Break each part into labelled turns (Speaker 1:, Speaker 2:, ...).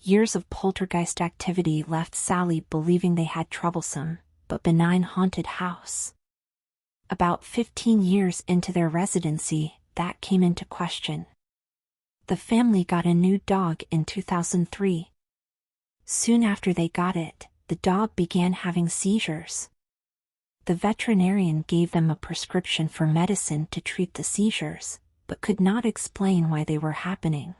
Speaker 1: Years of poltergeist activity left Sally believing they had troublesome, but benign haunted house. About 15 years into their residency, that came into question. The family got a new dog in 2003. Soon after they got it, the dog began having seizures. The veterinarian gave them a prescription for medicine to treat the seizures, but could not explain why they were happening.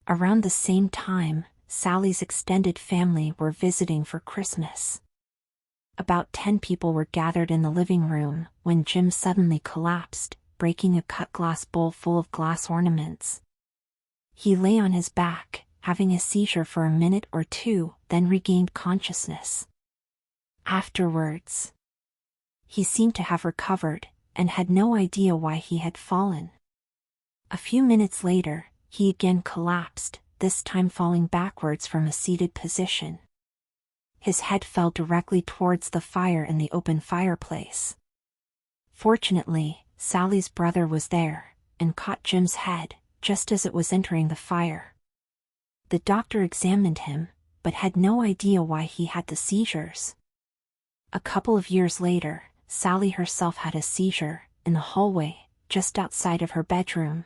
Speaker 1: Around the same time, Sally's extended family were visiting for Christmas. About 10 people were gathered in the living room when Jim suddenly collapsed, breaking a cut glass bowl full of glass ornaments. He lay on his back, having a seizure for a minute or two, then regained consciousness. Afterwards, he seemed to have recovered, and had no idea why he had fallen. A few minutes later, he again collapsed, this time falling backwards from a seated position. His head fell directly towards the fire in the open fireplace. Fortunately, Sally's brother was there, and caught Jim's head, just as it was entering the fire. The doctor examined him, but had no idea why he had the seizures. A couple of years later, Sally herself had a seizure, in the hallway, just outside of her bedroom.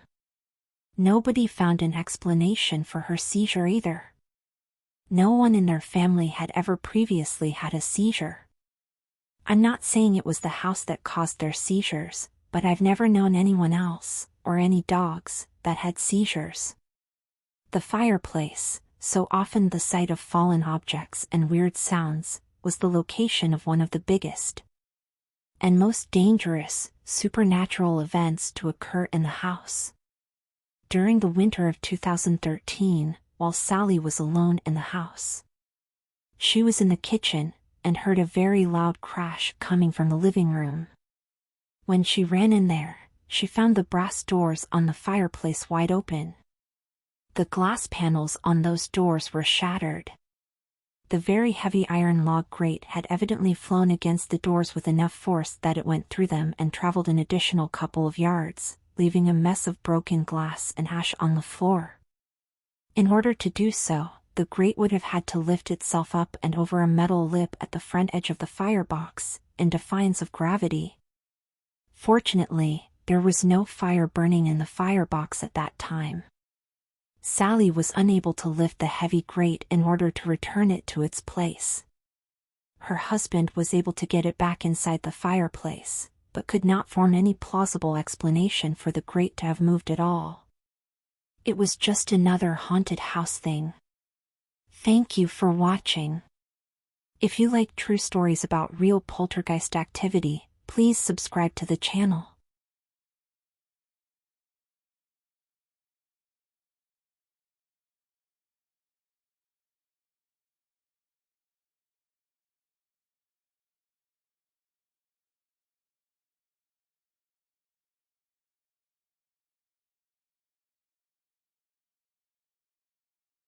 Speaker 1: Nobody found an explanation for her seizure either. No one in their family had ever previously had a seizure. I'm not saying it was the house that caused their seizures, but I've never known anyone else, or any dogs, that had seizures. The fireplace, so often the site of fallen objects and weird sounds, was the location of one of the biggest and most dangerous, supernatural events to occur in the house. During the winter of 2013, while Sally was alone in the house, she was in the kitchen, and heard a very loud crash coming from the living room. When she ran in there, she found the brass doors on the fireplace wide open. The glass panels on those doors were shattered. The very heavy iron log grate had evidently flown against the doors with enough force that it went through them and traveled an additional couple of yards, leaving a mess of broken glass and ash on the floor. In order to do so, the grate would have had to lift itself up and over a metal lip at the front edge of the firebox, in defiance of gravity. Fortunately, there was no fire burning in the firebox at that time. Sally was unable to lift the heavy grate in order to return it to its place. Her husband was able to get it back inside the fireplace, but could not form any plausible explanation for the grate to have moved at all. It was just another haunted house thing. Thank you for watching. If you like true stories about real poltergeist activity, please subscribe to the channel.